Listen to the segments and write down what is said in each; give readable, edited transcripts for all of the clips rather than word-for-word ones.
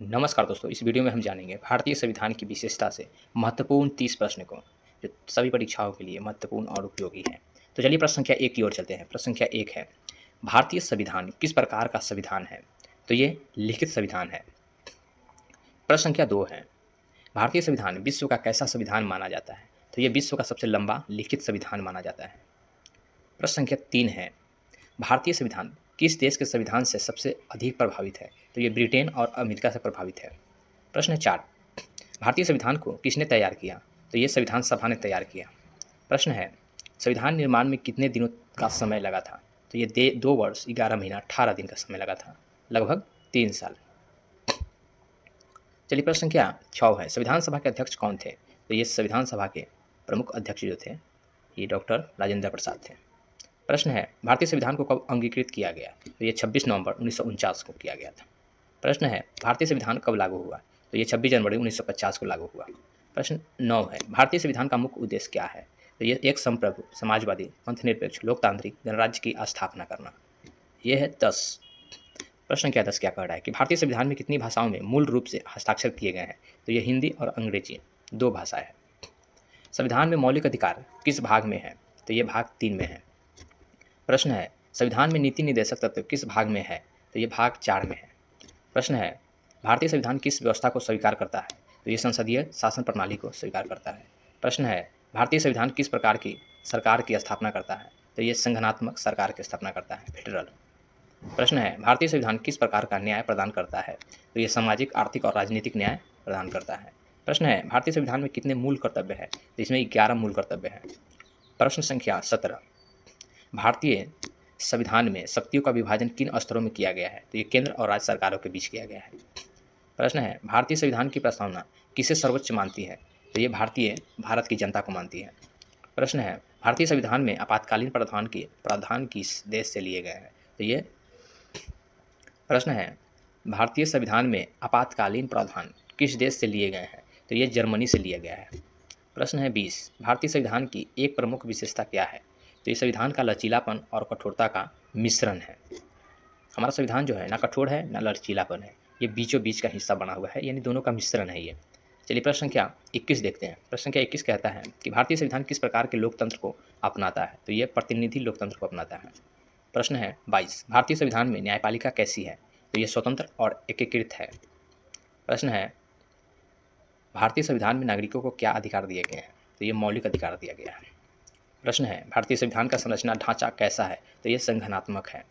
नमस्कार दोस्तों, इस वीडियो में हम जानेंगे भारतीय संविधान की विशेषता से महत्वपूर्ण 30 प्रश्न को जो सभी परीक्षाओं के लिए महत्वपूर्ण और उपयोगी हैं। तो चलिए प्रश्न संख्या 1 की ओर चलते हैं। प्रश्न संख्या 1 है, भारतीय संविधान किस प्रकार का संविधान है? तो ये लिखित संविधान है। प्रश्न संख्या 2 है, भारतीय संविधान विश्व का कैसा संविधान माना जाता है? तो ये विश्व का सबसे लंबा लिखित संविधान माना जाता है। प्रश्न संख्या 3 है, भारतीय संविधान किस देश के संविधान से सबसे अधिक प्रभावित है? तो ये ब्रिटेन और अमेरिका से प्रभावित है। प्रश्न 4, भारतीय संविधान को किसने तैयार किया? तो ये संविधान सभा ने तैयार किया। प्रश्न है, संविधान निर्माण में कितने दिनों का समय लगा था? तो ये 2 वर्ष 11 महीना 18 दिन का समय लगा था, लगभग 3 साल। चलिए प्रश्न संख्या 6 है, संविधान सभा के अध्यक्ष कौन थे? तो ये संविधान सभा के प्रमुख अध्यक्ष जो थे ये डॉक्टर राजेंद्र प्रसाद थे। प्रश्न है, भारतीय संविधान को कब अंगीकृत किया गया? तो ये 26 नवंबर 1949 को किया गया था। प्रश्न है, भारतीय संविधान कब लागू हुआ? तो ये 26 जनवरी 1950 को लागू हुआ। प्रश्न 9 है, भारतीय संविधान का मुख्य उद्देश्य क्या है? तो ये एक संप्रभु, समाजवादी, पंथनिरपेक्ष, लोकतांत्रिक गणराज्य की स्थापना करना। ये है 10। प्रश्न क्या 10 क्या कह रहा है कि भारतीय संविधान में कितनी भाषाओं में मूल रूप से हस्ताक्षर किए गए हैं? तो ये हिंदी और अंग्रेजी 2 भाषाएं हैं। संविधान में मौलिक अधिकार किस भाग में है? तो ये भाग 3 में है। प्रश्न है, संविधान में नीति निर्देशक तत्व किस भाग में है? तो ये भाग 4 में है। प्रश्न है, भारतीय संविधान किस व्यवस्था को स्वीकार करता है? तो ये संसदीय शासन प्रणाली को स्वीकार करता है। प्रश्न है, भारतीय संविधान किस प्रकार की सरकार की स्थापना करता है? तो ये संगठनात्मक सरकार की स्थापना करता है, फेडरल। प्रश्न है, भारतीय संविधान किस प्रकार का न्याय प्रदान करता है? तो ये सामाजिक, आर्थिक और राजनीतिक न्याय प्रदान करता है। प्रश्न है, भारतीय संविधान में कितने मूल कर्तव्य हैं? तो इसमें 11 मूल कर्तव्य हैं। प्रश्न संख्या 17, भारतीय संविधान में शक्तियों का विभाजन किन स्तरों में किया गया है? तो ये केंद्र और राज्य सरकारों के बीच किया गया है। प्रश्न है, भारतीय संविधान की प्रस्तावना किसे सर्वोच्च मानती है? तो ये भारत की जनता को मानती है। प्रश्न है, भारतीय संविधान में आपातकालीन प्रावधान किस देश से लिए गए हैं? तो ये प्रश्न है, भारतीय संविधान में आपातकालीन प्रावधान किस देश से लिए गए हैं? तो ये जर्मनी से लिया गया है। प्रश्न है 20, भारतीय संविधान की एक प्रमुख विशेषता क्या है? तो ये संविधान का लचीलापन और कठोरता का मिश्रण है। हमारा संविधान जो है ना कठोर है ना लचीलापन है, ये बीचों बीच का हिस्सा बना हुआ है, यानी दोनों का मिश्रण है ये। चलिए प्रश्न संख्या 21 देखते हैं। प्रश्न संख्या 21 कहता है कि भारतीय संविधान किस प्रकार के लोकतंत्र को अपनाता है? तो ये प्रतिनिधि लोकतंत्र को अपनाता है। प्रश्न है 22, भारतीय संविधान में न्यायपालिका कैसी है? तो ये स्वतंत्र और एकीकृत है। प्रश्न है, भारतीय संविधान में नागरिकों को क्या अधिकार दिए गए हैं? तो ये मौलिक अधिकार दिया गया है। प्रश्न है, भारतीय संविधान का संरचना ढांचा कैसा है? तो ये संगठनात्मक है।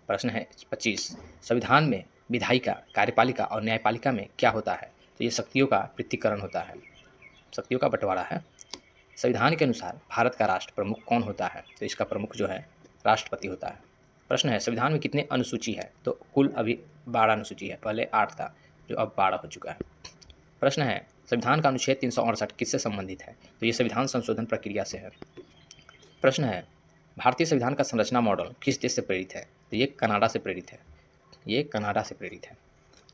प्रश्न है 25, संविधान में विधायिका, कार्यपालिका और न्यायपालिका में क्या होता है? तो ये शक्तियों का पृथक्करण होता है, शक्तियों का बंटवारा है। संविधान के अनुसार भारत का राष्ट्र प्रमुख कौन होता है? तो इसका प्रमुख जो है राष्ट्रपति होता है। प्रश्न है, संविधान में कितने अनुसूची है? तो कुल अभी 12 अनुसूची है, पहले 8 था जो अब 12 हो चुका है। प्रश्न है, संविधान का अनुच्छेद 368 किससे संबंधित है? तो ये संविधान संशोधन प्रक्रिया से है। प्रश्न है, भारतीय संविधान का संरचना मॉडल किस देश से प्रेरित है? तो ये कनाडा से प्रेरित है, ये कनाडा से प्रेरित है।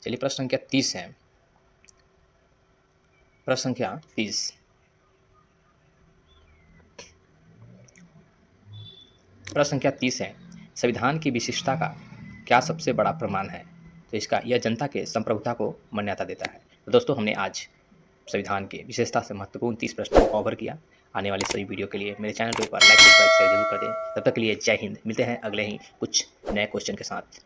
चलिए प्रश्न संख्या 30 है। प्रश्न संख्या 30, प्रश्न संख्या 30 है, संविधान की विशिष्टता का क्या सबसे बड़ा प्रमाण है? तो इसका यह जनता के संप्रभुता को मान्यता देता है। तो दोस्तों, हमने आज संविधान की विशेषता से महत्वपूर्ण 30 प्रश्नों को कवर किया। आने वाले सभी वीडियो के लिए मेरे चैनल को एक बार लाइक सब्सक्राइब शेयर जरूर कर दें। तब तक के लिए जय हिंद। मिलते हैं अगले ही कुछ नए क्वेश्चन के साथ।